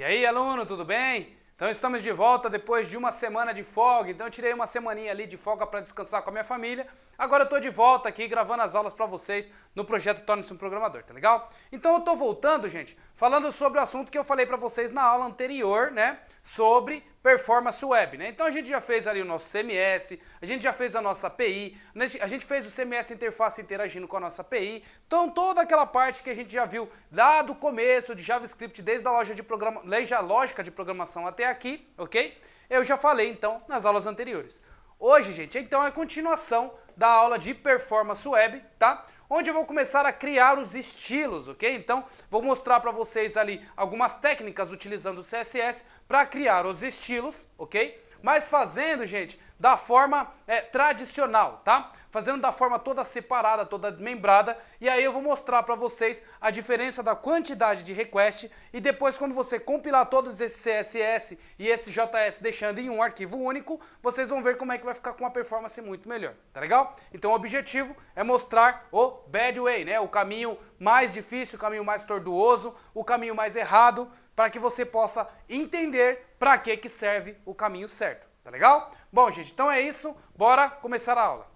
E aí, aluno, tudo bem? Então estamos de volta depois de uma semana de folga, então eu tirei uma semaninha ali de folga para descansar com a minha família. Agora eu estou de volta aqui gravando as aulas para vocês no projeto Torne-se um Programador, tá legal? Então eu estou voltando, gente, falando sobre o assunto que eu falei para vocês na aula anterior, né? Sobre performance web, né? Então a gente já fez ali o nosso CMS, a gente já fez a nossa API, a gente fez o CMS interface interagindo com a nossa API. Então toda aquela parte que a gente já viu lá do começo de JavaScript, desde a lógica de programação até aqui, ok? Eu já falei então nas aulas anteriores. Hoje, gente, então é a continuação da aula de performance web, tá? Onde eu vou começar a criar os estilos, ok? Então, vou mostrar para vocês ali algumas técnicas utilizando o CSS para criar os estilos, ok? Mas fazendo, gente, da forma tradicional, tá? Fazendo da forma toda separada, toda desmembrada, e aí eu vou mostrar para vocês a diferença da quantidade de request, e depois quando você compilar todos esses CSS e esse JS deixando em um arquivo único, vocês vão ver como é que vai ficar com uma performance muito melhor, tá legal? Então o objetivo é mostrar o bad way, né? O caminho mais difícil, o caminho mais tortuoso, o caminho mais errado, para que você possa entender para que serve o caminho certo, tá legal? Bom, gente, então é isso, bora começar a aula.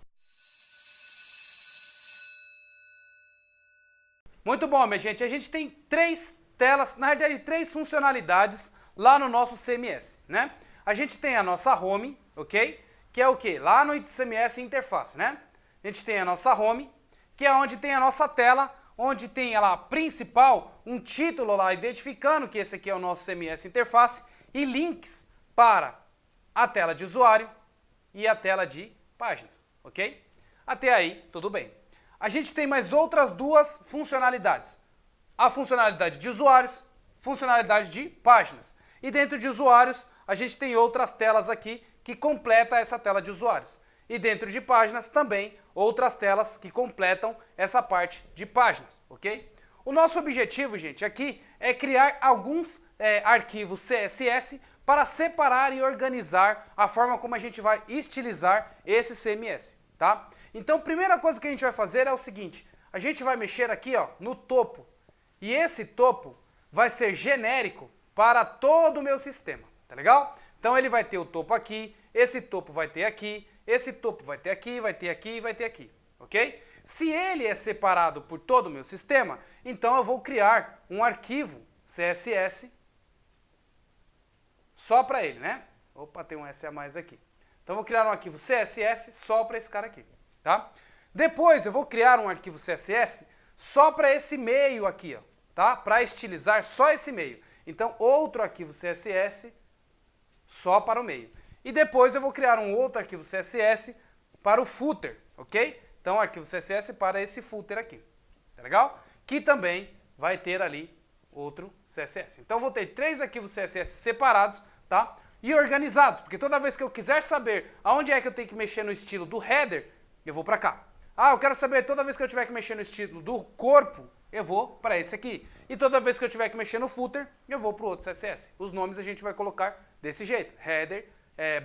Muito bom, minha gente, a gente tem três telas, na verdade três funcionalidades lá no nosso CMS, né? A gente tem a nossa home, ok? Que é o quê? Lá no CMS interface, né? A gente tem a nossa home, que é onde tem a nossa tela, onde tem lá principal, um título lá identificando que esse aqui é o nosso CMS interface e links para a tela de usuário e a tela de páginas, ok? Até aí, tudo bem. A gente tem mais outras duas funcionalidades. A funcionalidade de usuários, funcionalidade de páginas. E dentro de usuários, a gente tem outras telas aqui que completam essa tela de usuários. E dentro de páginas também outras telas que completam essa parte de páginas, ok? O nosso objetivo, gente, aqui é criar alguns arquivos CSS para separar e organizar a forma como a gente vai estilizar esse CMS, tá? Então, a primeira coisa que a gente vai fazer é o seguinte, a gente vai mexer aqui, ó, no topo, e esse topo vai ser genérico para todo o meu sistema, tá legal? Então, ele vai ter o topo aqui, esse topo vai ter aqui, esse topo vai ter aqui, vai ter aqui e vai ter aqui, ok? Se ele é separado por todo o meu sistema, então eu vou criar um arquivo CSS só para ele, né? Opa, tem um S a mais aqui. Então eu vou criar um arquivo CSS só para esse cara aqui, tá? Depois eu vou criar um arquivo CSS só para esse meio aqui, ó, tá? Para estilizar só esse meio. Então outro arquivo CSS só para o meio. E depois eu vou criar um outro arquivo CSS para o footer, ok? Então, arquivo CSS para esse footer aqui, tá legal? Que também vai ter ali outro CSS. Então, eu vou ter três arquivos CSS separados, tá? E organizados, porque toda vez que eu quiser saber aonde é que eu tenho que mexer no estilo do header, eu vou para cá. Ah, eu quero saber toda vez que eu tiver que mexer no estilo do corpo, eu vou para esse aqui. E toda vez que eu tiver que mexer no footer, eu vou para o outro CSS. Os nomes a gente vai colocar desse jeito, header,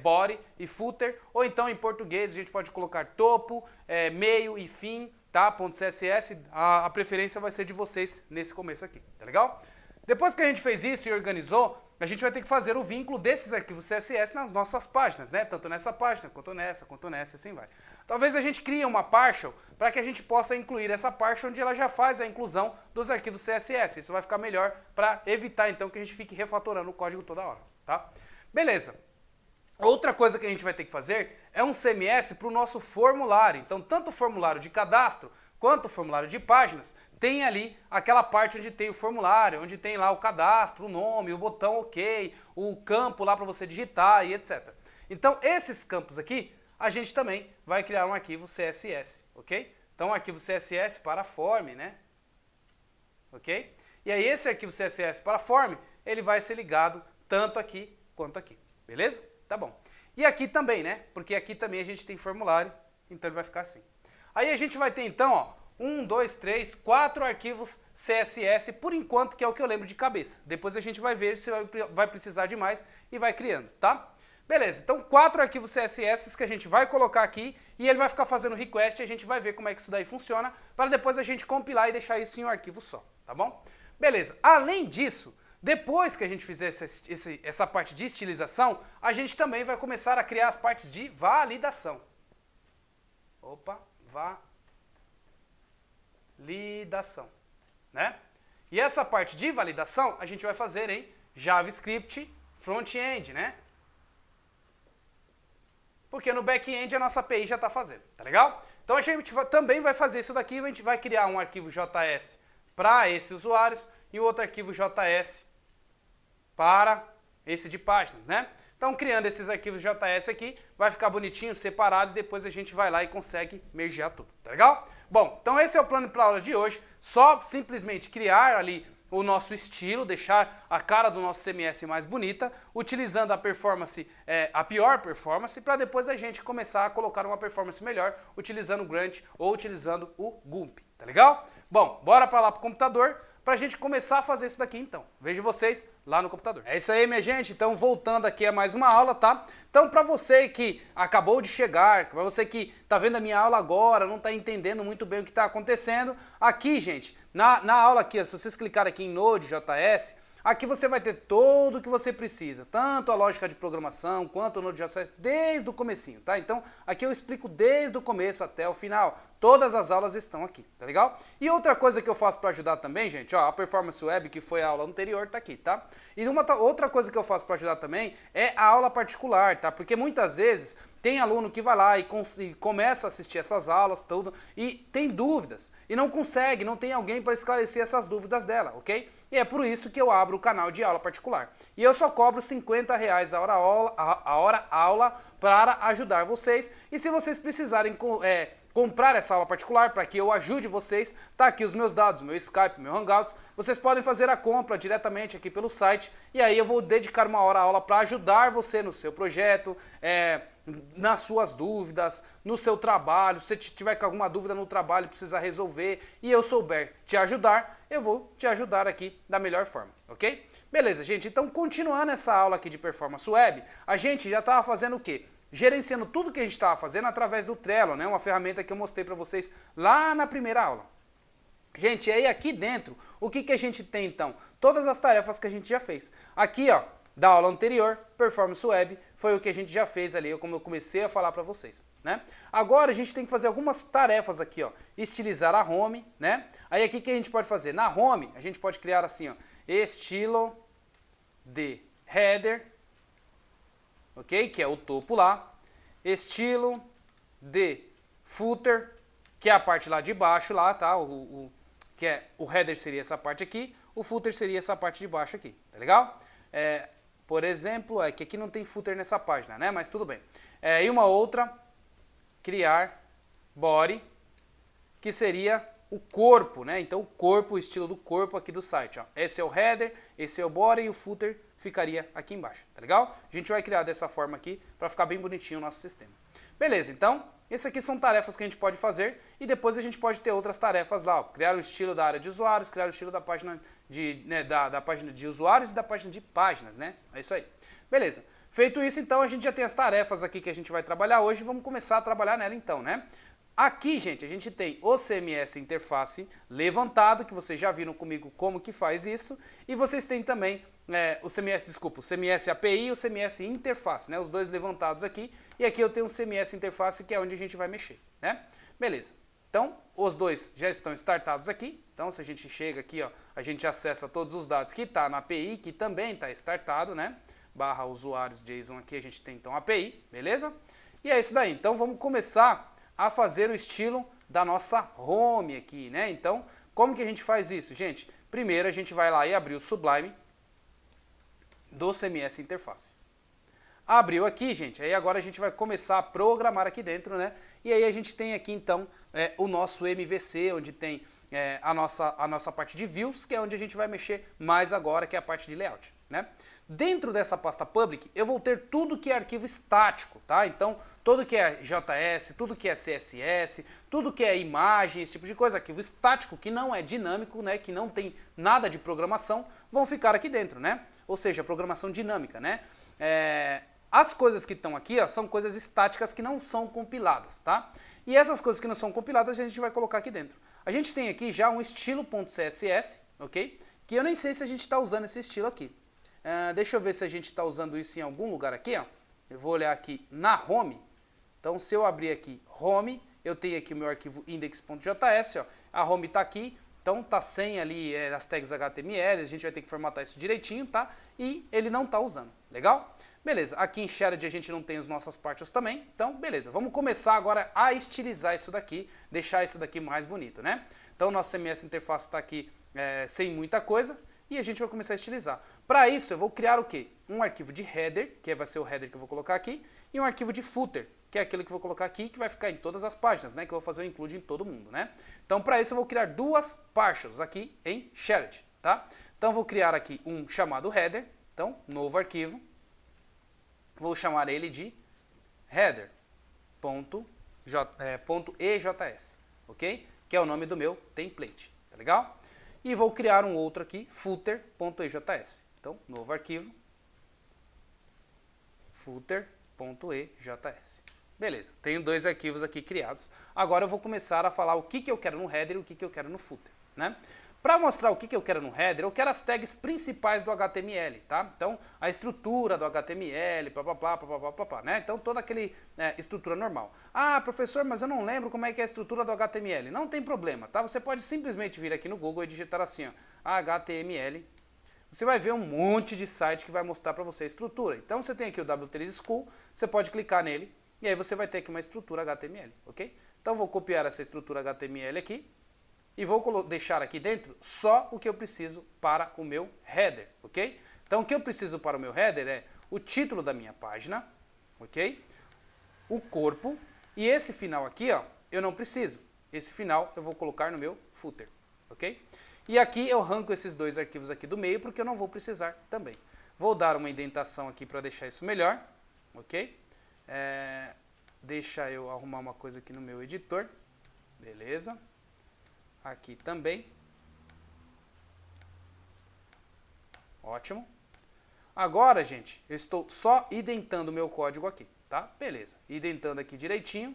body e footer, ou então em português a gente pode colocar topo, meio e fim, tá? .css, a preferência vai ser de vocês nesse começo aqui, tá legal? Depois que a gente fez isso e organizou, a gente vai ter que fazer o vínculo desses arquivos CSS nas nossas páginas, né? Tanto nessa página, quanto nessa, assim vai. Talvez a gente crie uma partial para que a gente possa incluir essa partial onde ela já faz a inclusão dos arquivos CSS. Isso vai ficar melhor para evitar então que a gente fique refatorando o código toda hora, tá? Beleza. Outra coisa que a gente vai ter que fazer é um CMS para o nosso formulário. Então, tanto o formulário de cadastro quanto o formulário de páginas tem ali aquela parte onde tem o formulário, onde tem lá o cadastro, o nome, o botão OK, o campo lá para você digitar e etc. Então, esses campos aqui, a gente também vai criar um arquivo CSS, ok? Então, um arquivo CSS para form, né? Ok? E aí, esse arquivo CSS para form, ele vai ser ligado tanto aqui quanto aqui, beleza? Tá bom. E aqui também, né? Porque aqui também a gente tem formulário, então ele vai ficar assim. Aí a gente vai ter então, ó, 1, 2, 3, 4 arquivos CSS, por enquanto, que é o que eu lembro de cabeça. Depois a gente vai ver se vai precisar de mais e vai criando, tá? Beleza, então 4 arquivos CSS que a gente vai colocar aqui e ele vai ficar fazendo request e a gente vai ver como é que isso daí funciona para depois a gente compilar e deixar isso em um arquivo só, tá bom? Beleza, além disso, Depois que a gente fizer essa parte de estilização, a gente também vai começar a criar as partes de validação. Opa, validação, né? E essa parte de validação a gente vai fazer em JavaScript front-end, né? Porque no back-end a nossa API já está fazendo, tá legal? Então a gente também vai fazer isso daqui, a gente vai criar um arquivo JS para esses usuários e outro arquivo JS para esse de páginas, né? Então, criando esses arquivos JS aqui, vai ficar bonitinho, separado, e depois a gente vai lá e consegue mergear tudo, tá legal? Bom, então esse é o plano para a aula de hoje, só simplesmente criar ali o nosso estilo, deixar a cara do nosso CMS mais bonita, utilizando a performance, a pior performance, para depois a gente começar a colocar uma performance melhor, utilizando o Grunt ou utilizando o GUMP, tá legal? Bom, bora para lá pro computador, para a gente começar a fazer isso daqui então. Vejo vocês lá no computador. É isso aí, minha gente. Então, voltando aqui a mais uma aula, tá? Então, para você que acabou de chegar, para você que tá vendo a minha aula agora, não tá entendendo muito bem o que tá acontecendo, aqui, gente, na aula aqui, se vocês clicarem aqui em Node.js, aqui você vai ter tudo o que você precisa, tanto a lógica de programação quanto o Node.js, desde o comecinho, tá? Então, aqui eu explico desde o começo até o final. Todas as aulas estão aqui, tá legal? E outra coisa que eu faço para ajudar também, gente, ó, a Performance Web, que foi a aula anterior, tá aqui, tá? E outra coisa que eu faço para ajudar também é a aula particular, tá? Porque muitas vezes tem aluno que vai lá e começa a assistir essas aulas, tudo, e tem dúvidas, e não consegue, não tem alguém para esclarecer essas dúvidas dela, ok? E é por isso que eu abro o canal de aula particular. E eu só cobro R$50 a hora aula para ajudar vocês. E se vocês precisarem comprar essa aula particular para que eu ajude vocês, tá aqui os meus dados, meu Skype, meu Hangouts, vocês podem fazer a compra diretamente aqui pelo site, e aí eu vou dedicar uma hora a aula para ajudar você no seu projeto, nas suas dúvidas, no seu trabalho. Se você tiver com alguma dúvida no trabalho e precisar resolver, e eu souber te ajudar, eu vou te ajudar aqui da melhor forma, ok? Beleza, gente, então continuando essa aula aqui de Performance Web, a gente já estava fazendo o quê? Gerenciando tudo que a gente estava fazendo através do Trello, né? Uma ferramenta que eu mostrei para vocês lá na primeira aula. Gente, e aí aqui dentro, o que a gente tem então? Todas as tarefas que a gente já fez. Aqui, ó, da aula anterior, Performance Web, foi o que a gente já fez ali, como eu comecei a falar para vocês, né? Agora a gente tem que fazer algumas tarefas aqui, ó. Estilizar a home, né? Aí aqui o que a gente pode fazer? Na home, a gente pode criar assim, ó, estilo de header, ok? Que é o topo lá. Estilo de footer, que é a parte lá de baixo lá, tá? O header seria essa parte aqui, o footer seria essa parte de baixo aqui, tá legal? Por exemplo, que aqui não tem footer nessa página, né? Mas tudo bem. E uma outra, criar body, que seria o corpo, né? Então o corpo, o estilo do corpo aqui do site, ó. Esse é o header, esse é o body e o footer ficaria aqui embaixo, tá legal? A gente vai criar dessa forma aqui para ficar bem bonitinho o nosso sistema. Beleza, então, essas aqui são tarefas que a gente pode fazer e depois a gente pode ter outras tarefas lá, ó. Criar o estilo da área de usuários, criar o estilo da página da página de usuários e da página de páginas, né? É isso aí. Beleza. Feito isso, então, a gente já tem as tarefas aqui que a gente vai trabalhar hoje, vamos começar a trabalhar nela então, né? Aqui, gente, a gente tem o CMS interface levantado, que vocês já viram comigo como que faz isso, e vocês têm também o CMS API e o CMS interface, né? Os dois levantados aqui, e aqui eu tenho o CMS interface, que é onde a gente vai mexer, né? Beleza. Então, os dois já estão startados aqui, então se a gente chega aqui, ó, a gente acessa todos os dados que está na API, que também está startado, né? / usuários JSON aqui, a gente tem então a API, beleza? E é isso daí. Então, vamos começar a fazer o estilo da nossa home aqui, né? Então, como que a gente faz isso, gente? Primeiro a gente vai lá e abrir o Sublime do CMS Interface. Abriu aqui, gente, aí agora a gente vai começar a programar aqui dentro, né? E aí a gente tem aqui então o nosso MVC, onde tem a nossa parte de views, que é onde a gente vai mexer mais agora, que é a parte de layout, né? Dentro dessa pasta public, eu vou ter tudo que é arquivo estático, tá? Então, tudo que é JS, tudo que é CSS, tudo que é imagem, esse tipo de coisa, arquivo estático, que não é dinâmico, né? Que não tem nada de programação, vão ficar aqui dentro, né? Ou seja, programação dinâmica, né? As coisas que estão aqui, ó, são coisas estáticas que não são compiladas, tá? E essas coisas que não são compiladas, a gente vai colocar aqui dentro. A gente tem aqui já um estilo.css, ok? que eu nem sei se a gente está usando esse estilo aqui. Deixa eu ver se a gente está usando isso em algum lugar aqui, ó. Eu vou olhar aqui na home. Então, se eu abrir aqui home, eu tenho aqui o meu arquivo index.js, ó. A home está aqui, então tá sem ali as tags HTML, a gente vai ter que formatar isso direitinho, tá? E ele não está usando, legal? Beleza, aqui em Shared a gente não tem as nossas partes também, então beleza. Vamos começar agora a estilizar isso daqui, deixar isso daqui mais bonito, né? Então, nosso CMS interface está aqui sem muita coisa. E a gente vai começar a estilizar. Para isso, eu vou criar o quê? Um arquivo de header, que vai ser o header que eu vou colocar aqui, e um arquivo de footer, que é aquilo que eu vou colocar aqui, que vai ficar em todas as páginas, né? Que eu vou fazer o include em todo mundo, né? Então, para isso, eu vou criar duas partials aqui em Shared, tá? Então, eu vou criar aqui um chamado header. Então, novo arquivo. Vou chamar ele de header.ejs, ok? Que é o nome do meu template, tá legal? E vou criar um outro aqui, footer.ejs. Então, novo arquivo, footer.ejs. Beleza, tenho dois arquivos aqui criados. Agora eu vou começar a falar o que eu quero no header e o que eu quero no footer, né? Para mostrar o que eu quero no header, eu quero as tags principais do HTML, tá? Então, a estrutura do HTML, né? Então, toda aquela estrutura normal. Ah, professor, mas eu não lembro como é que é a estrutura do HTML. Não tem problema, tá? Você pode simplesmente vir aqui no Google e digitar assim, ó, HTML. Você vai ver um monte de site que vai mostrar para você a estrutura. Então, você tem aqui o W3 School, você pode clicar nele e aí você vai ter aqui uma estrutura HTML, ok? Então, vou copiar essa estrutura HTML aqui. E vou deixar aqui dentro só o que eu preciso para o meu header, ok? Então, o que eu preciso para o meu header é o título da minha página, ok? O corpo, e esse final aqui, ó, eu não preciso. Esse final eu vou colocar no meu footer, ok? E aqui eu arranco esses dois arquivos aqui do meio, porque eu não vou precisar também. Vou dar uma indentação aqui para deixar isso melhor, ok? Deixa eu arrumar uma coisa aqui no meu editor, beleza? Aqui também. Ótimo. Agora, gente, eu estou só identando o meu código aqui, tá? Beleza. Identando aqui direitinho.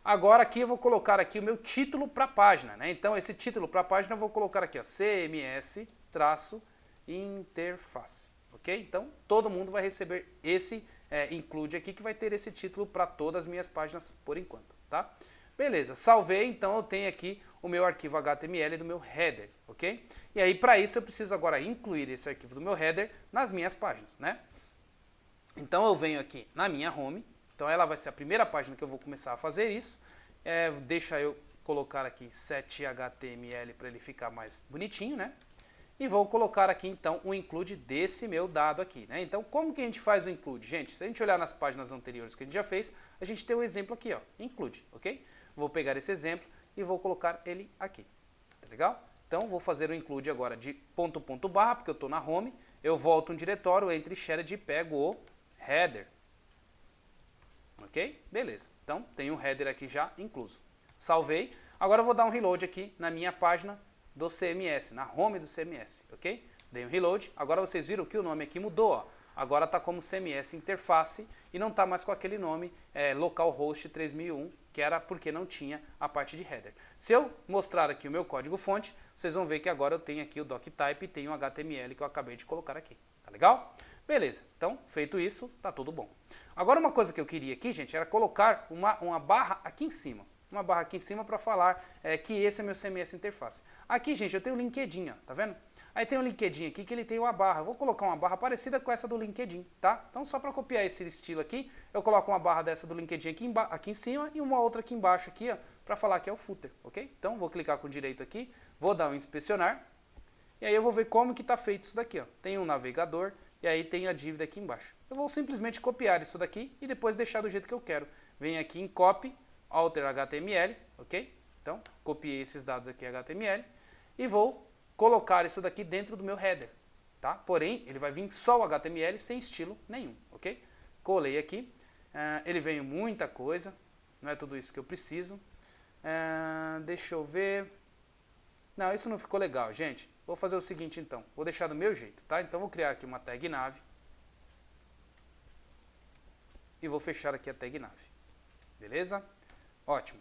Agora aqui eu vou colocar aqui o meu título para a página, né? Então, esse título para a página eu vou colocar aqui, ó, CMS-interface, ok? Então, todo mundo vai receber esse include aqui, que vai ter esse título para todas as minhas páginas por enquanto, tá? Beleza, salvei, então eu tenho aqui o meu arquivo HTML do meu header, ok? E aí, para isso, eu preciso agora incluir esse arquivo do meu header nas minhas páginas, né? Então, eu venho aqui na minha home, então ela vai ser a primeira página que eu vou começar a fazer isso. Deixa eu colocar aqui set.html para ele ficar mais bonitinho, né? E vou colocar aqui, então, o include desse meu dado aqui, né? Então, como que a gente faz o include? Gente, se a gente olhar nas páginas anteriores que a gente já fez, a gente tem um exemplo aqui, ó, include, ok? Vou pegar esse exemplo e vou colocar ele aqui, tá legal? Então, vou fazer o include agora de ponto, barra, porque eu estou na home, eu volto um diretório, entre shared e pego o header, ok? Beleza, então, tem um header aqui já incluso. Salvei, agora eu vou dar um reload aqui na minha página do CMS, na home do CMS, ok? Dei um reload, agora vocês viram que o nome aqui mudou, ó. Agora está como CMS interface e não está mais com aquele nome localhost 3001, que era porque não tinha a parte de header. Se eu mostrar aqui o meu código fonte, vocês vão ver que agora eu tenho aqui o doctype e tenho o HTML que eu acabei de colocar aqui, tá legal? Beleza, então feito isso, tá tudo bom. Agora uma coisa que eu queria aqui, gente, era colocar uma barra aqui em cima. Uma barra aqui em cima para falar que esse é meu CMS interface. Aqui, gente, eu tenho o LinkedIn, ó, tá vendo? Aí tem o LinkedIn aqui que ele tem uma barra. Vou colocar uma barra parecida com essa do LinkedIn, tá? Então, só para copiar esse estilo aqui, eu coloco uma barra dessa do LinkedIn aqui em cima e uma outra aqui embaixo aqui, ó, para falar que é o footer, ok? Então, vou clicar com direito aqui, vou dar um inspecionar e aí eu vou ver como que está feito isso daqui, ó. Tem um navegador e aí tem a dívida aqui embaixo. Eu vou simplesmente copiar isso daqui e depois deixar do jeito que eu quero. Venho aqui em copy, alter HTML, ok? Então, copiei esses dados aqui HTML e vou colocar isso daqui dentro do meu header, tá? Porém, ele vai vir só o HTML sem estilo nenhum, ok? Colei aqui, ele veio muita coisa, não é tudo isso que eu preciso. Deixa eu ver... Não, isso não ficou legal, gente. Vou fazer o seguinte, então. Vou deixar do meu jeito, tá? Então, vou criar aqui uma tag nav. E vou fechar aqui a tag nav. Beleza? Ótimo.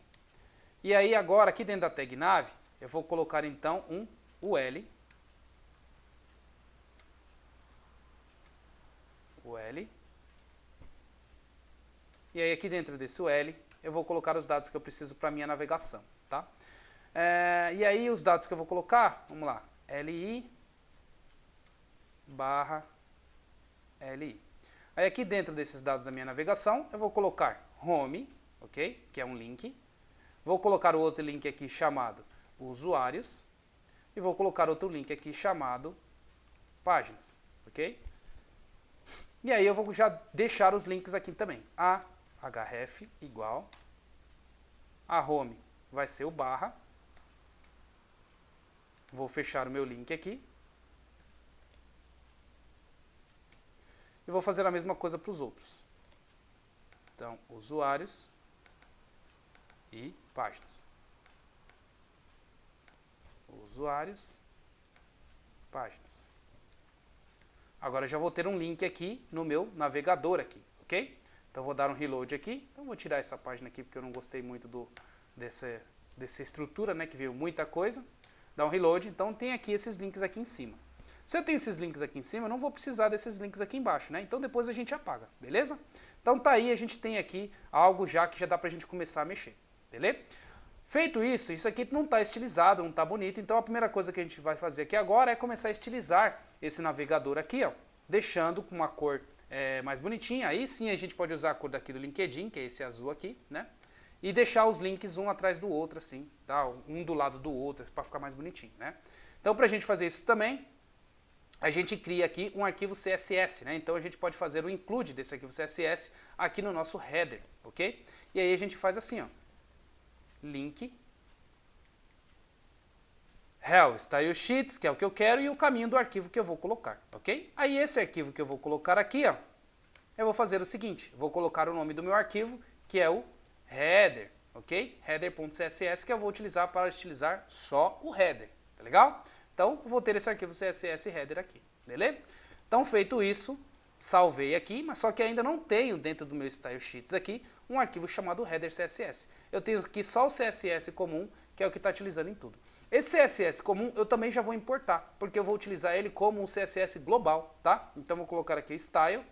E aí, agora, aqui dentro da tag nav, eu vou colocar, então, um UL. UL. E aí aqui dentro desse UL, eu vou colocar os dados que eu preciso para a minha navegação, tá? E aí os dados que eu vou colocar, vamos lá, LI barra LI. Aí aqui dentro desses dados da minha navegação, eu vou colocar home, ok? Que é um link. Vou colocar o outro link aqui chamado usuários. E vou colocar outro link aqui chamado páginas, ok? E aí eu vou já deixar os links aqui também. A href igual. A home vai ser o barra. Vou fechar o meu link aqui. E vou fazer a mesma coisa para os outros. Então, usuários e páginas. Usuários, páginas. Agora eu já vou ter um link aqui no meu navegador aqui, ok? Então vou dar um reload aqui. Então vou tirar essa página aqui porque eu não gostei muito dessa estrutura, né? Que veio muita coisa. Dá um reload, então tem aqui esses links aqui em cima. Se eu tenho esses links aqui em cima, eu não vou precisar desses links aqui embaixo, né? Então depois a gente apaga, beleza? Então tá aí, a gente tem aqui algo já que já dá pra gente começar a mexer, beleza? Feito isso, isso aqui não está estilizado, não está bonito, então a primeira coisa que a gente vai fazer aqui agora é começar a estilizar esse navegador aqui, ó, deixando com uma cor mais bonitinha. Aí sim a gente pode usar a cor daqui do LinkedIn, que é esse azul aqui, né? E deixar os links um atrás do outro, assim, tá? Um do lado do outro, para ficar mais bonitinho, né? Então, para a gente fazer isso também, a gente cria aqui um arquivo CSS, né? Então a gente pode fazer o include desse arquivo CSS aqui no nosso header, ok? E aí a gente faz assim, ó. Link Hell Style Sheets, que é o que eu quero, e o caminho do arquivo que eu vou colocar, ok? Aí esse arquivo que eu vou colocar aqui, ó, eu vou fazer o seguinte, vou colocar o nome do meu arquivo, que é o header, ok? Header.css, que eu vou utilizar para estilizar só o header, tá legal? Então, eu vou ter esse arquivo CSS header aqui, beleza? Então, feito isso, salvei aqui, mas só que ainda não tenho dentro do meu Style Sheets aqui um arquivo chamado header CSS. Eu tenho aqui só o CSS comum, que é o que está utilizando em tudo. Esse CSS comum eu também já vou importar, porque eu vou utilizar ele como um CSS global, tá? Então vou colocar aqui o style,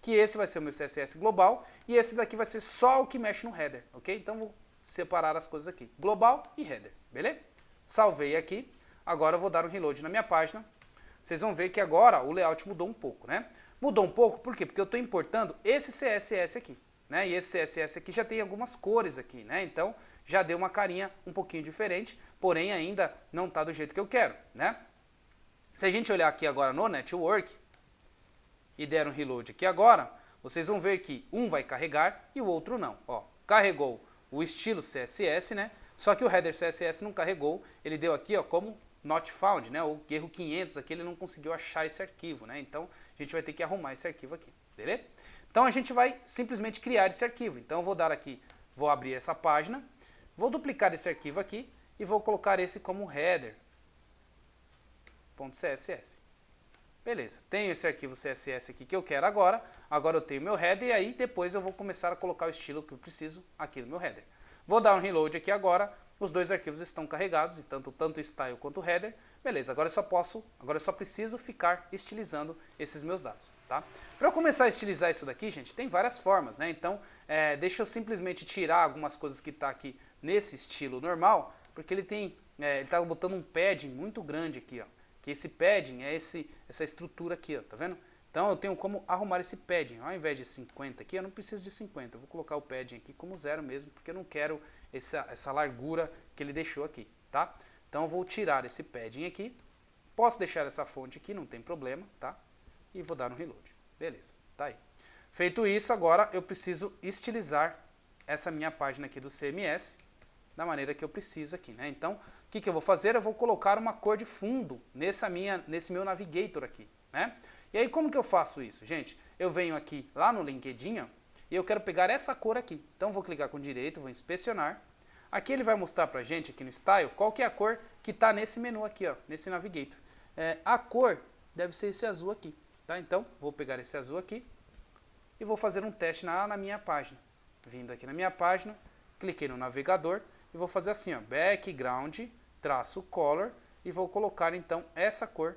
que esse vai ser o meu CSS global, e esse daqui vai ser só o que mexe no header, ok? Então vou separar as coisas aqui, global e header, beleza? Salvei aqui, agora eu vou dar um reload na minha página. Vocês vão ver que agora o layout mudou um pouco, né? Mudou um pouco, por quê? Porque eu estou importando esse CSS aqui, né? E esse CSS aqui já tem algumas cores aqui, né? Então já deu uma carinha um pouquinho diferente, porém ainda não está do jeito que eu quero, né? Se a gente olhar aqui agora no Network e der um reload aqui agora, vocês vão ver que um vai carregar e o outro não. Ó, carregou o estilo CSS, né? Só que o header CSS não carregou, ele deu aqui, ó, como not found, né? O erro 500 aqui, ele não conseguiu achar esse arquivo, né? Então a gente vai ter que arrumar esse arquivo aqui, beleza? Então a gente vai simplesmente criar esse arquivo. Então eu vou dar aqui, vou abrir essa página, vou duplicar esse arquivo aqui e vou colocar esse como header.css. Beleza, tenho esse arquivo CSS aqui que eu quero agora eu tenho meu header e aí depois eu vou começar a colocar o estilo que eu preciso aqui no meu header. Vou dar um reload aqui agora, os dois arquivos estão carregados, tanto o style quanto o header. Beleza, agora eu só preciso ficar estilizando esses meus dados, tá? Para eu começar a estilizar isso daqui, gente, tem várias formas, né? Então, deixa eu simplesmente tirar algumas coisas que tá aqui nesse estilo normal, porque ele tá botando um padding muito grande aqui, ó. Que esse padding é essa estrutura aqui, ó, tá vendo? Então eu tenho como arrumar esse padding. Ao invés de 50 aqui, eu não preciso de 50. Eu vou colocar o padding aqui como 0 mesmo, porque eu não quero essa largura que ele deixou aqui, tá? Então eu vou tirar esse padding aqui. Posso deixar essa fonte aqui, não tem problema, tá? E vou dar um reload. Beleza, tá aí. Feito isso, agora eu preciso estilizar essa minha página aqui do CMS da maneira que eu preciso aqui, né? Então, o que eu vou fazer? Eu vou colocar uma cor de fundo nesse meu navigator aqui, né? E aí como que eu faço isso? Gente, eu venho aqui lá no LinkedIn, ó, e eu quero pegar essa cor aqui. Então vou clicar com direito, vou inspecionar. Aqui ele vai mostrar pra gente aqui no Style qual que é a cor que está nesse menu aqui, ó, nesse navigator. A cor deve ser esse azul aqui, tá? Então vou pegar esse azul aqui e vou fazer um teste na minha página. Vindo aqui na minha página, cliquei no navegador e vou fazer assim, ó, background traço color e vou colocar então essa cor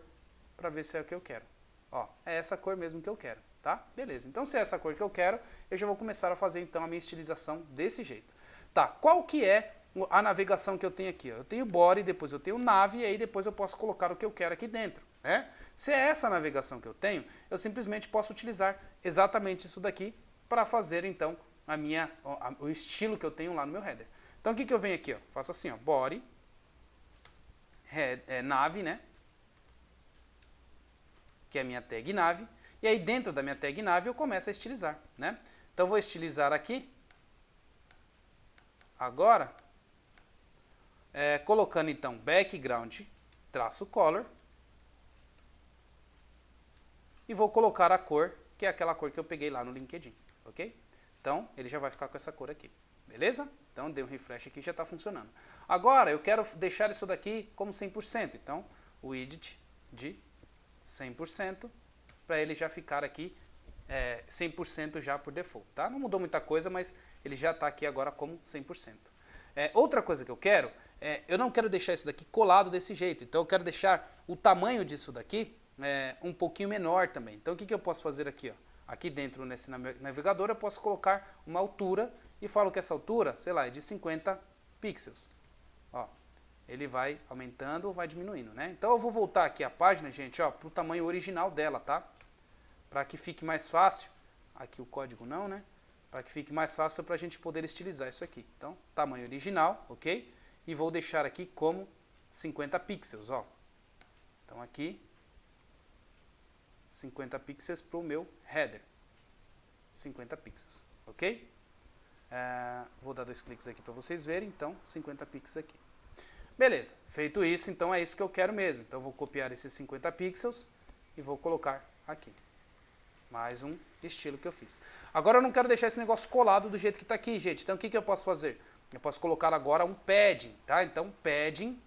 para ver se é o que eu quero. Ó, é essa cor mesmo que eu quero, tá? Beleza, então se é essa cor que eu quero, eu já vou começar a fazer então a minha estilização desse jeito. Tá, qual que é a navegação que eu tenho aqui? Ó? Eu tenho body, depois eu tenho nav, e aí depois eu posso colocar o que eu quero aqui dentro, né? Se é essa a navegação que eu tenho, eu simplesmente posso utilizar exatamente isso daqui para fazer então o estilo que eu tenho lá no meu header. Então o que eu venho aqui? Ó? Faço assim, ó, body, nav, né? Que é a minha tag nav, e aí dentro da minha tag nav eu começo a estilizar, né? Então eu vou estilizar aqui, agora, colocando então background, traço color, e vou colocar a cor, que é aquela cor que eu peguei lá no LinkedIn, ok? Então ele já vai ficar com essa cor aqui, beleza? Então dei um refresh aqui e já está funcionando. Agora eu quero deixar isso daqui como 100%, então widget de 100%, para ele já ficar aqui 100% já por default, tá? Não mudou muita coisa, mas ele já está aqui agora como 100%. Outra coisa que eu quero, eu não quero deixar isso daqui colado desse jeito, então eu quero deixar o tamanho disso daqui um pouquinho menor também. Então o que eu posso fazer aqui? Ó? Aqui dentro nesse navegador eu posso colocar uma altura e falo que essa altura, sei lá, é de 50 pixels. Ó. Ele vai aumentando ou vai diminuindo, né? Então eu vou voltar aqui a página, gente, ó, para o tamanho original dela, tá? Para que fique mais fácil, aqui o código não, né? Para que fique mais fácil para a gente poder estilizar isso aqui. Então, tamanho original, ok? E vou deixar aqui como 50 pixels, ó. Então aqui, 50 pixels para o meu header. 50 pixels, ok? Vou dar 2 cliques aqui para vocês verem, então 50 pixels aqui. Beleza, feito isso, então é isso que eu quero mesmo. Então eu vou copiar esses 50 pixels e vou colocar aqui. Mais um estilo que eu fiz. Agora eu não quero deixar esse negócio colado do jeito que está aqui, gente. Então o que eu posso fazer? Eu posso colocar agora um padding, tá? Então padding,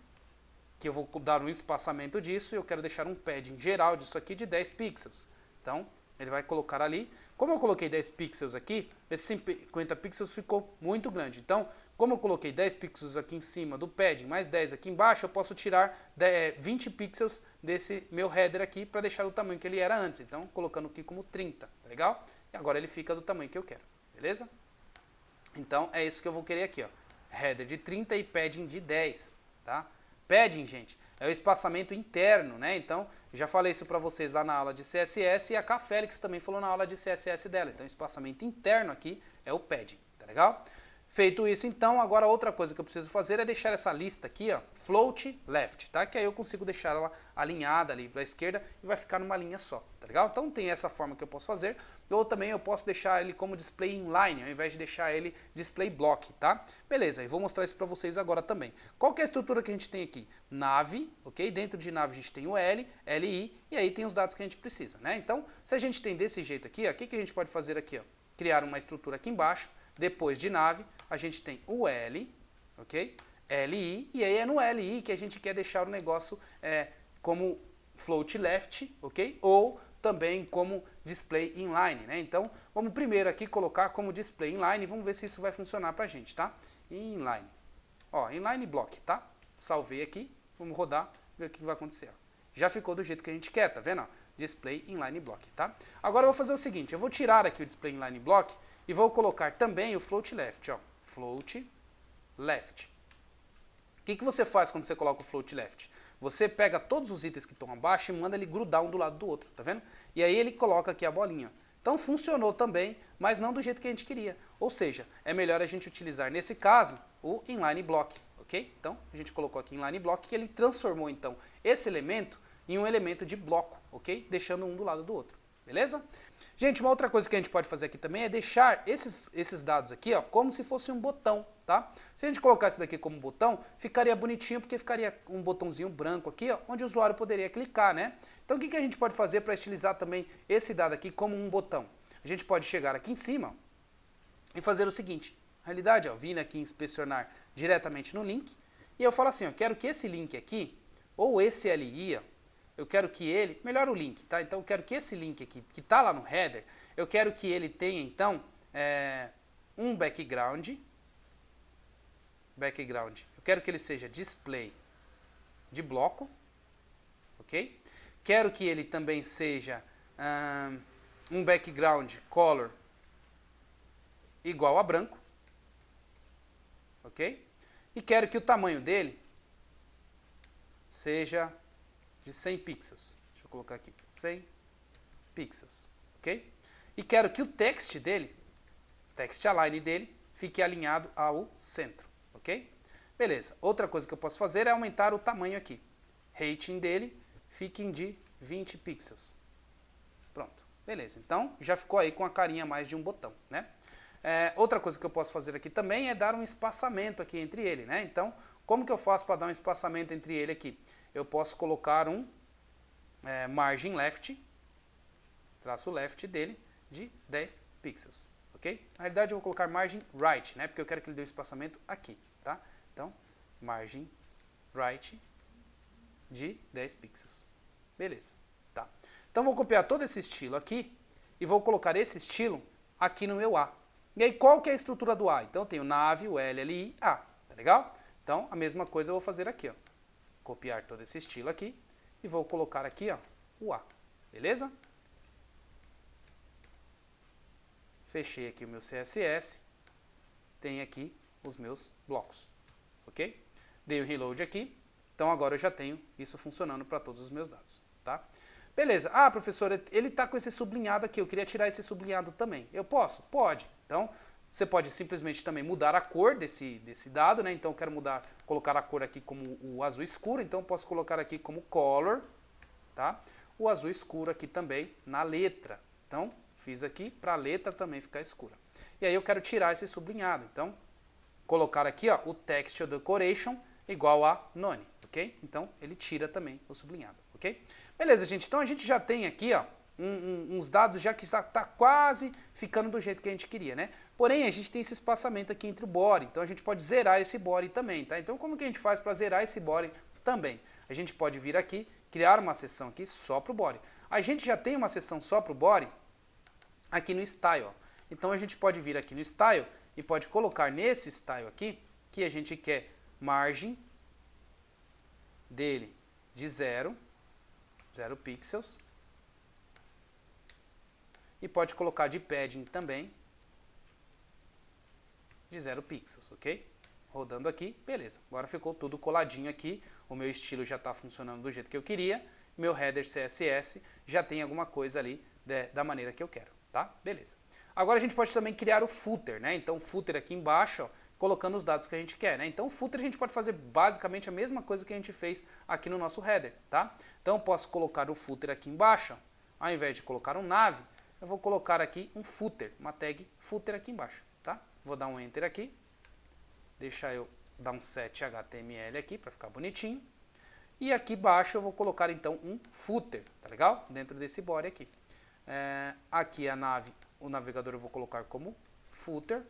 que eu vou dar um espaçamento disso, e eu quero deixar um padding geral disso aqui de 10 pixels. Então ele vai colocar ali. Como eu coloquei 10 pixels aqui, esses 50 pixels ficou muito grande. Então, como eu coloquei 10 pixels aqui em cima do padding, mais 10 aqui embaixo, eu posso tirar 20 pixels desse meu header aqui para deixar o tamanho que ele era antes. Então, colocando aqui como 30, tá legal? E agora ele fica do tamanho que eu quero, beleza? Então, é isso que eu vou querer aqui, ó. Header de 30 e padding de 10, tá? Padding, gente, é o espaçamento interno, né? Então, já falei isso para vocês lá na aula de CSS e a K Félix também falou na aula de CSS dela. Então, o espaçamento interno aqui é o padding, tá legal? Feito isso, então, agora outra coisa que eu preciso fazer é deixar essa lista aqui, ó, float left, tá? Que aí eu consigo deixar ela alinhada ali para a esquerda e vai ficar numa linha só, tá legal? Então tem essa forma que eu posso fazer, ou também eu posso deixar ele como display inline, ao invés de deixar ele display block, tá? Beleza, e vou mostrar isso para vocês agora também. Qual que é a estrutura que a gente tem aqui? Nav, ok? Dentro de nav a gente tem o L, LI, e aí tem os dados que a gente precisa, né? Então, se a gente tem desse jeito aqui, ó, o que a gente pode fazer aqui, ó? Criar uma estrutura aqui embaixo. Depois de nav, a gente tem o L, ok? LI, e aí é no LI que a gente quer deixar o negócio como float left, ok? Ou também como display inline, né? Então, vamos primeiro aqui colocar como display inline e vamos ver se isso vai funcionar pra gente, tá? Inline. Ó, inline block, tá? Salvei aqui, vamos rodar, ver o que vai acontecer. Já ficou do jeito que a gente quer, tá vendo? Display inline block, tá? Agora eu vou fazer o seguinte, eu vou tirar aqui o display inline block e vou colocar também o float left, ó. Float left. O que você faz quando você coloca o float left? Você pega todos os itens que estão abaixo e manda ele grudar um do lado do outro, tá vendo? E aí ele coloca aqui a bolinha. Então funcionou também, mas não do jeito que a gente queria. Ou seja, é melhor a gente utilizar, nesse caso, o inline block, ok? Então, a gente colocou aqui inline block e ele transformou, então, esse elemento em um elemento de bloco, ok? Deixando um do lado do outro, beleza? Gente, uma outra coisa que a gente pode fazer aqui também é deixar esses dados aqui, ó, como se fosse um botão, tá? Se a gente colocar isso daqui como botão, ficaria bonitinho, porque ficaria um botãozinho branco aqui, ó, onde o usuário poderia clicar, né? Então, o que a gente pode fazer para estilizar também esse dado aqui como um botão? A gente pode chegar aqui em cima e fazer o seguinte. Na realidade, ó, vindo aqui inspecionar diretamente no link, e eu falo assim, ó, quero que esse link aqui, ou esse LI, ó, eu quero que ele, melhor o link, tá? Então eu quero que esse link aqui, que está lá no header, eu quero que ele tenha, então, um background. Eu quero que ele seja display de bloco, ok? Quero que ele também seja um background color igual a branco, ok? E quero que o tamanho dele seja de 100 pixels. Deixa eu colocar aqui, 100 pixels, ok? E quero que o text dele, text align dele, fique alinhado ao centro, ok? Beleza, outra coisa que eu posso fazer é aumentar o tamanho aqui. Rating dele fique de 20 pixels. Pronto, beleza. Então, já ficou aí com a carinha mais de um botão, né? Outra coisa que eu posso fazer aqui também é dar um espaçamento aqui entre ele, né? Então, como que eu faço para dar um espaçamento entre ele aqui? Eu posso colocar um margin left, traço left dele, de 10 pixels, ok? Na realidade, eu vou colocar margin right, né? Porque eu quero que ele dê um espaçamento aqui, tá? Então, margin right de 10 pixels. Beleza, tá? Então, vou copiar todo esse estilo aqui e vou colocar esse estilo aqui no meu A. E aí, qual que é a estrutura do A? Então, eu tenho nav, o LLI, A, tá legal? Então, a mesma coisa eu vou fazer aqui, ó. Copiar todo esse estilo aqui e vou colocar aqui, ó, o A, beleza? Fechei aqui o meu CSS, tem aqui os meus blocos, ok? Dei o reload aqui, então agora eu já tenho isso funcionando para todos os meus dados, tá? Beleza, professor, ele está com esse sublinhado aqui, eu queria tirar esse sublinhado também. Eu posso? Pode. Então, você pode simplesmente também mudar a cor desse dado, né? Então, eu quero colocar a cor aqui como o azul escuro, então eu posso colocar aqui como color, tá? O azul escuro aqui também na letra. Então, fiz aqui para a letra também ficar escura. E aí eu quero tirar esse sublinhado, então, colocar aqui, ó, o texture decoration igual a none, ok? Então, ele tira também o sublinhado, ok? Beleza, gente, então a gente já tem aqui, ó, uns dados já que está quase ficando do jeito que a gente queria, né? Porém, a gente tem esse espaçamento aqui entre o body, então a gente pode zerar esse body também, tá? Então, como que a gente faz para zerar esse body também? A gente pode vir aqui, criar uma seção aqui só para o body. A gente já tem uma seção só para o body aqui no style, ó. Então, a gente pode vir aqui no style e pode colocar nesse style aqui, que a gente quer margem dele de 0 pixels, e pode colocar de padding também de 0 pixels, ok? Rodando aqui, beleza. Agora ficou tudo coladinho aqui, o meu estilo já está funcionando do jeito que eu queria, meu header CSS já tem alguma coisa ali da maneira que eu quero, tá? Beleza. Agora a gente pode também criar o footer, né? Então o footer aqui embaixo, ó, colocando os dados que a gente quer, né? Então o footer a gente pode fazer basicamente a mesma coisa que a gente fez aqui no nosso header, tá? Então eu posso colocar o footer aqui embaixo, ó, ao invés de colocar um nav, eu vou colocar aqui um footer, uma tag footer aqui embaixo, tá? Vou dar um enter aqui, deixar eu dar um set HTML aqui para ficar bonitinho. E aqui embaixo eu vou colocar então um footer, tá legal? Dentro desse body aqui. Aqui a nav, o navegador eu vou colocar como footer.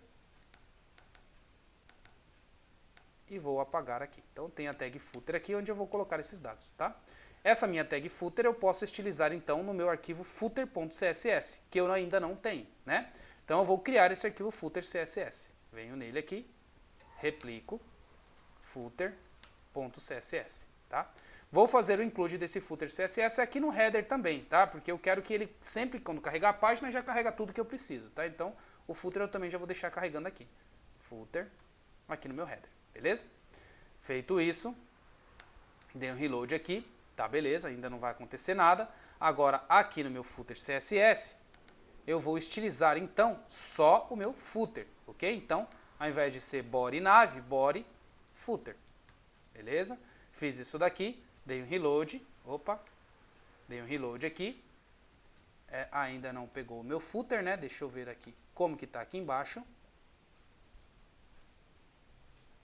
E vou apagar aqui. Então tem a tag footer aqui onde eu vou colocar esses dados, tá? Essa minha tag footer eu posso estilizar então no meu arquivo footer.css, que eu ainda não tenho, né? Então eu vou criar esse arquivo footer CSS. Venho nele aqui, replico footer.css, tá? Vou fazer o include desse footer CSS aqui no header também, tá? Porque eu quero que ele sempre, quando carregar a página, já carrega tudo que eu preciso, tá? Então o footer eu também já vou deixar carregando aqui. Footer aqui no meu header, beleza? Feito isso, dei um reload aqui, tá, beleza, ainda não vai acontecer nada. Agora, aqui no meu footer CSS, eu vou estilizar, então, só o meu footer, ok? Então, ao invés de ser body nav, body footer, beleza? Fiz isso daqui, dei um reload, dei um reload aqui. Ainda não pegou o meu footer, né? Deixa eu ver aqui como que tá aqui embaixo.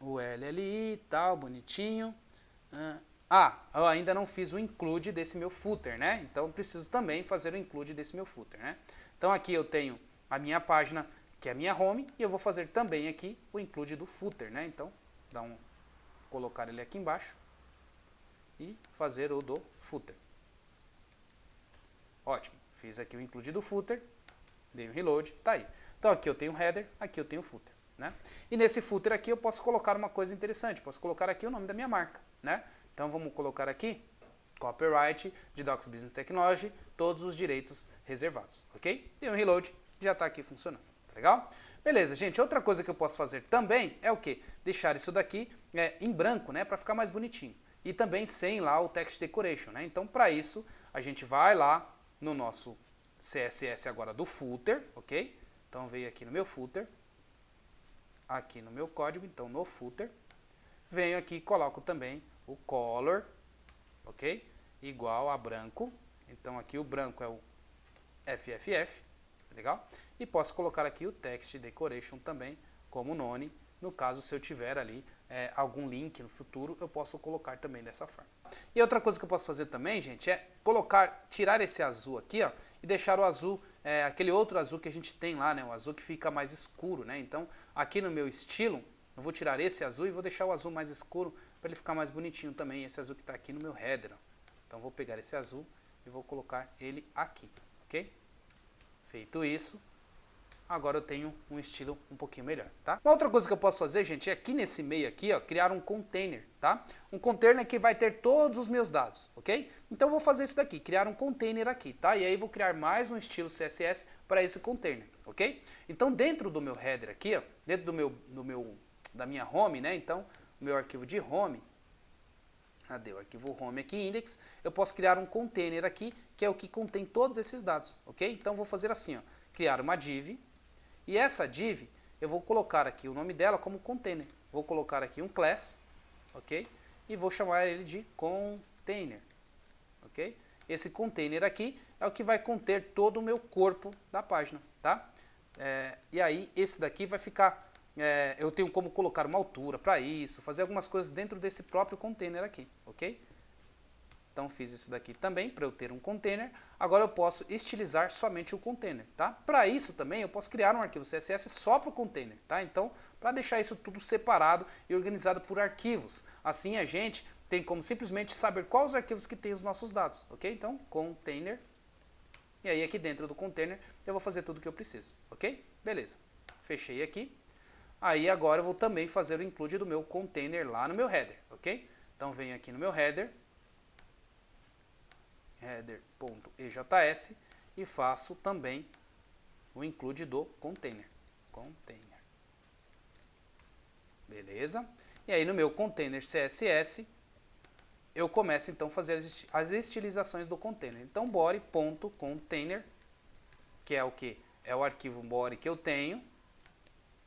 O LLI e tal, bonitinho. Eu ainda não fiz o include desse meu footer, né? Então, preciso também fazer o include desse meu footer, né? Então, aqui eu tenho a minha página, que é a minha home, e eu vou fazer também aqui o include do footer, né? Então, colocar ele aqui embaixo e fazer o do footer. Ótimo. Fiz aqui o include do footer, dei um reload, tá aí. Então, aqui eu tenho o header, aqui eu tenho o footer, né? E nesse footer aqui eu posso colocar uma coisa interessante, posso colocar aqui o nome da minha marca, né? Então, vamos colocar aqui copyright de Docs Business Technology, todos os direitos reservados, ok? Dei um reload, já está aqui funcionando, tá legal? Beleza, gente, outra coisa que eu posso fazer também é o quê? Deixar isso daqui em branco, né, para ficar mais bonitinho. E também sem lá o Text Decoration, né? Então, para isso, a gente vai lá no nosso CSS agora do footer, ok? Então, veio aqui no meu footer, aqui no meu código, então no footer, venho aqui e coloco também o color, ok? Igual a branco, então aqui o branco é o FFF, legal? E posso colocar aqui o Text Decoration também como none. No caso, se eu tiver ali algum link no futuro, eu posso colocar também dessa forma. E outra coisa que eu posso fazer também, gente, é tirar esse azul aqui, ó, e deixar o azul, aquele outro azul que a gente tem lá, né, o azul que fica mais escuro, né? Então, aqui no meu estilo, eu vou tirar esse azul e vou deixar o azul mais escuro para ele ficar mais bonitinho também, esse azul que está aqui no meu header. Ó. Então, vou pegar esse azul e vou colocar ele aqui, ok? Feito isso, agora eu tenho um estilo um pouquinho melhor, tá? Uma outra coisa que eu posso fazer, gente, é aqui nesse meio aqui, ó, criar um container, tá? Um container que vai ter todos os meus dados, ok? Então eu vou fazer isso daqui, criar um container aqui, tá? E aí vou criar mais um estilo CSS para esse container, ok? Então dentro do meu header aqui, ó, dentro da minha home, né? Então, o meu arquivo de home, cadê o arquivo home aqui, index, eu posso criar um container aqui, que é o que contém todos esses dados, ok? Então vou fazer assim, ó, criar uma div. E essa div, eu vou colocar aqui o nome dela como container. Vou colocar aqui um class, ok? E vou chamar ele de container, ok? Esse container aqui é o que vai conter todo o meu corpo da página, tá? E aí, esse daqui vai ficar... eu tenho como colocar uma altura para isso, fazer algumas coisas dentro desse próprio container aqui, ok? Então, fiz isso daqui também, para eu ter um container. Agora eu posso estilizar somente o container, tá? Para isso também eu posso criar um arquivo CSS só para o container, tá? Então, para deixar isso tudo separado e organizado por arquivos. Assim a gente tem como simplesmente saber quais os arquivos que tem os nossos dados, ok? Então, container. E aí aqui dentro do container eu vou fazer tudo o que eu preciso, ok? Beleza. Fechei aqui. Aí agora eu vou também fazer o include do meu container lá no meu header, ok? Então, venho aqui no meu header. header.ejs e faço também o include do container. Beleza? E aí no meu container CSS eu começo então a fazer as estilizações do container. Então body.container, que é o que? É o arquivo body que eu tenho,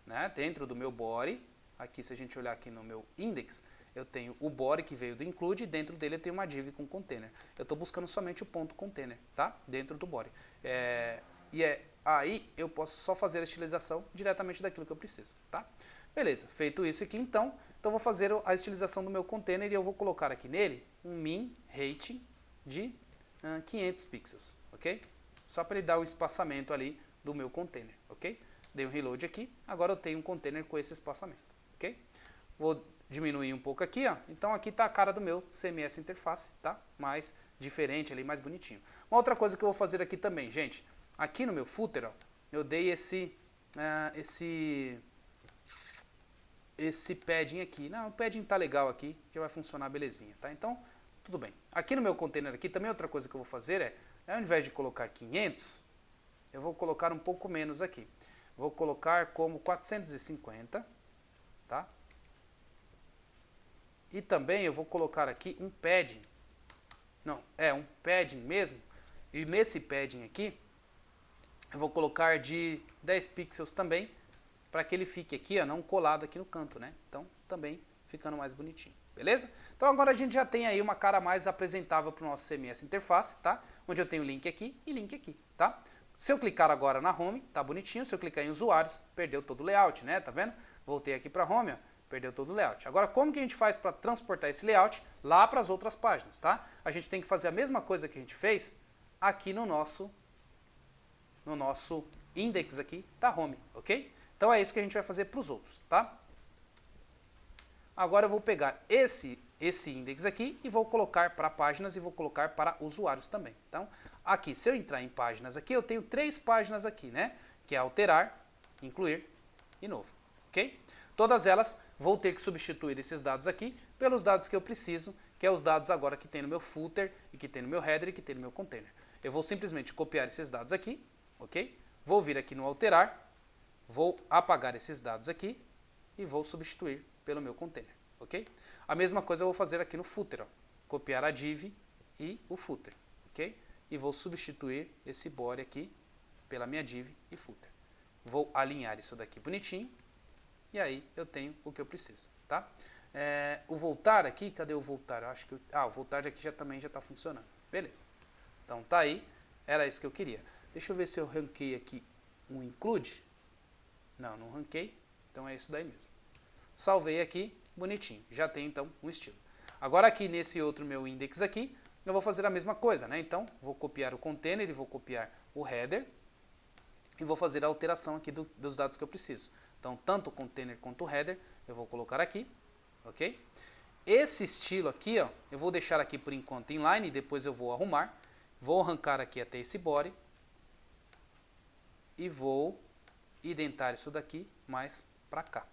né? Dentro do meu body. Aqui, se a gente olhar aqui no meu index, eu tenho o body que veio do include, e dentro dele eu tenho uma div com container. Eu estou buscando somente o ponto container, tá? Dentro do body. Aí eu posso só fazer a estilização diretamente daquilo que eu preciso, tá? Beleza, feito isso aqui então eu vou fazer a estilização do meu container e eu vou colocar aqui nele um min rating de 500 pixels, ok? Só para ele dar o espaçamento ali do meu container, ok? Dei um reload aqui, agora eu tenho um container com esse espaçamento, ok? Vou diminuir um pouco aqui, ó. Então aqui está a cara do meu CMS interface, tá? Mais diferente ali, mais bonitinho. Uma outra coisa que eu vou fazer aqui também, gente, aqui no meu footer, ó, eu dei esse padding aqui. Não, o padding tá legal aqui, que vai funcionar belezinha, tá? Então, tudo bem. Aqui no meu container aqui, também outra coisa que eu vou fazer ao invés de colocar 500, eu vou colocar um pouco menos aqui. Vou colocar como 450, tá? E também eu vou colocar aqui um padding. Não, um padding mesmo. E nesse padding aqui, eu vou colocar de 10 pixels também, para que ele fique aqui, ó, não colado aqui no canto, né? Então, também ficando mais bonitinho, beleza? Então, agora a gente já tem aí uma cara mais apresentável para o nosso CMS interface, tá? Onde eu tenho link aqui e link aqui, tá? Se eu clicar agora na home, tá bonitinho. Se eu clicar em usuários, perdeu todo o layout, né? Tá vendo? Voltei aqui para home, ó, perdeu todo o layout. Agora, como que a gente faz para transportar esse layout lá para as outras páginas, tá? A gente tem que fazer a mesma coisa que a gente fez aqui no nosso index aqui da home, ok? Então é isso que a gente vai fazer para os outros, tá? Agora eu vou pegar esse index aqui e vou colocar para páginas e vou colocar para usuários também. Então, aqui, se eu entrar em páginas aqui, eu tenho 3 páginas aqui, né? Que é alterar, incluir e novo, ok? Todas elas vou ter que substituir esses dados aqui pelos dados que eu preciso, que é os dados agora que tem no meu footer, e que tem no meu header, e que tem no meu container. Eu vou simplesmente copiar esses dados aqui, ok? Vou vir aqui no alterar, vou apagar esses dados aqui e vou substituir pelo meu container, ok? A mesma coisa eu vou fazer aqui no footer, ó. Copiar a div e o footer, ok? E vou substituir esse body aqui pela minha div e footer. Vou alinhar isso daqui bonitinho e aí eu tenho o que eu preciso, tá? O voltar aqui, cadê o voltar? Eu acho que o voltar aqui também já está funcionando. Beleza. Então tá aí, era isso que eu queria. Deixa eu ver se eu ranquei aqui um include. Não ranquei, então é isso daí mesmo. Salvei aqui, bonitinho. Já tem então um estilo. Agora aqui nesse outro meu index aqui, eu vou fazer a mesma coisa, né? Então vou copiar o container e vou copiar o header e vou fazer a alteração aqui dos dados que eu preciso. Então tanto o container quanto o header eu vou colocar aqui, ok? Esse estilo aqui, ó, eu vou deixar aqui por enquanto inline e depois eu vou arrumar. Vou arrancar aqui até esse body e vou identar isso daqui mais para cá.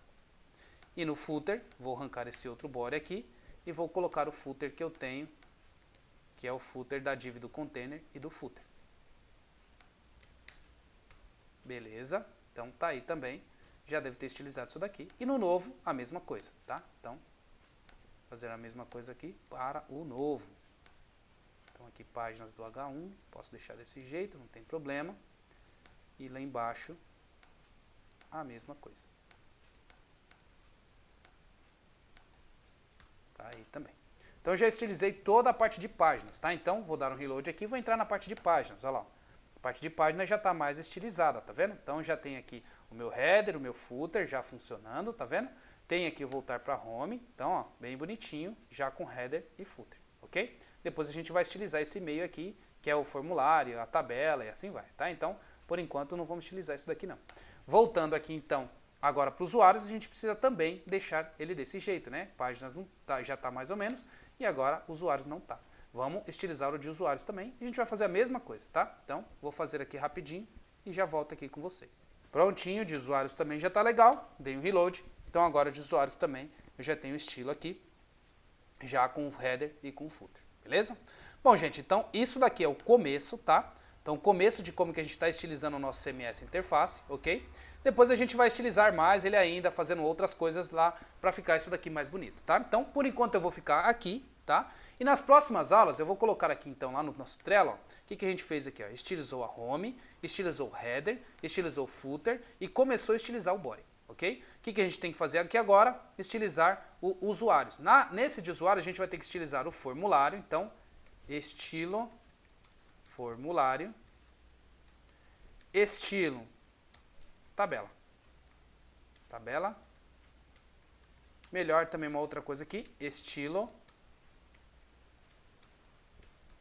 E no footer, vou arrancar esse outro body aqui e vou colocar o footer que eu tenho, que é o footer da div do container e do footer. Beleza? Então tá aí também, já deve ter estilizado isso daqui. E no novo, a mesma coisa, tá? Então, fazer a mesma coisa aqui para o novo. Então aqui páginas do H1, posso deixar desse jeito, não tem problema. E lá embaixo, a mesma coisa. Tá aí também. Então eu já estilizei toda a parte de páginas, tá? Então vou dar um reload aqui e vou entrar na parte de páginas, olha lá. A parte de páginas já está mais estilizada, tá vendo? Então já tem aqui o meu header, o meu footer já funcionando, tá vendo? Tem aqui o voltar para home, então ó, bem bonitinho, já com header e footer, ok? Depois a gente vai estilizar esse meio aqui, que é o formulário, a tabela e assim vai, tá? Então, por enquanto não vamos estilizar isso daqui não. Voltando aqui então, agora para os usuários, a gente precisa também deixar ele desse jeito, né? Páginas não tá, já está mais ou menos, e agora usuários não tá. Vamos estilizar o de usuários também, e a gente vai fazer a mesma coisa, tá? Então, vou fazer aqui rapidinho e já volto aqui com vocês. Prontinho, de usuários também já está legal, dei um reload. Então agora de usuários também eu já tenho o estilo aqui, já com o header e com o footer, beleza? Bom, gente, então isso daqui é o começo, tá? Então o começo de como que a gente está estilizando o nosso CMS interface, ok? Depois a gente vai estilizar mais ele ainda, fazendo outras coisas lá para ficar isso daqui mais bonito, tá? Então por enquanto eu vou ficar aqui, tá? E nas próximas aulas eu vou colocar aqui então lá no nosso Trello, ó, o que a gente fez aqui, ó? Estilizou a home, estilizou o header, estilizou o footer e começou a estilizar o body. Ok? O que a gente tem que fazer aqui agora? Estilizar os usuários. Nesse de usuário, a gente vai ter que estilizar o formulário. Então, estilo, formulário, estilo, tabela. Tabela. Melhor também uma outra coisa aqui, estilo,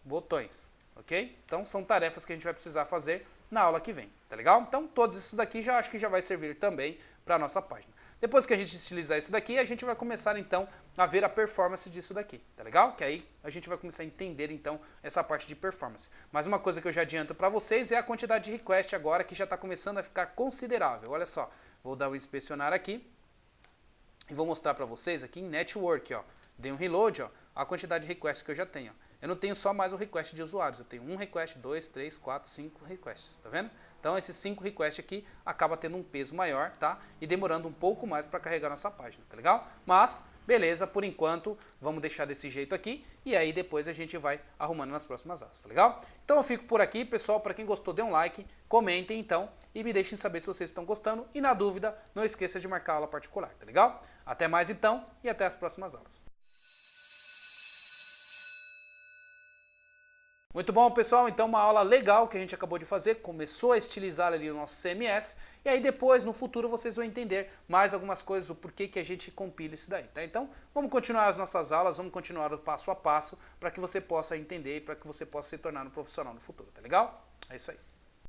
botões. Ok? Então, são tarefas que a gente vai precisar fazer na aula que vem, tá legal? Então, todos esses daqui já acho que já vai servir também para a nossa página. Depois que a gente estilizar isso daqui, a gente vai começar então a ver a performance disso daqui, tá legal? Que aí a gente vai começar a entender então essa parte de performance. Mas uma coisa que eu já adianto para vocês é a quantidade de request agora que já está começando a ficar considerável. Olha só, vou dar um inspecionar aqui e vou mostrar para vocês aqui em network, ó. Dei um reload, ó, a quantidade de requests que eu já tenho, ó. Eu não tenho só mais o request de usuários, eu tenho um request, 2, 3, 4, 5 requests, tá vendo? Então esses 5 requests aqui acaba tendo um peso maior, tá? E demorando um pouco mais para carregar nossa página, tá legal? Mas, beleza, por enquanto, vamos deixar desse jeito aqui e aí depois a gente vai arrumando nas próximas aulas, tá legal? Então eu fico por aqui, pessoal, para quem gostou, dê um like, comentem então e me deixem saber se vocês estão gostando e na dúvida, não esqueça de marcar a aula particular, tá legal? Até mais então e até as próximas aulas. Muito bom, pessoal, então uma aula legal que a gente acabou de fazer, começou a estilizar ali o nosso CMS, e aí depois, no futuro, vocês vão entender mais algumas coisas, o porquê que a gente compila isso daí, tá? Então, vamos continuar as nossas aulas, vamos continuar o passo a passo, para que você possa entender e para que você possa se tornar um profissional no futuro, tá legal? É isso aí.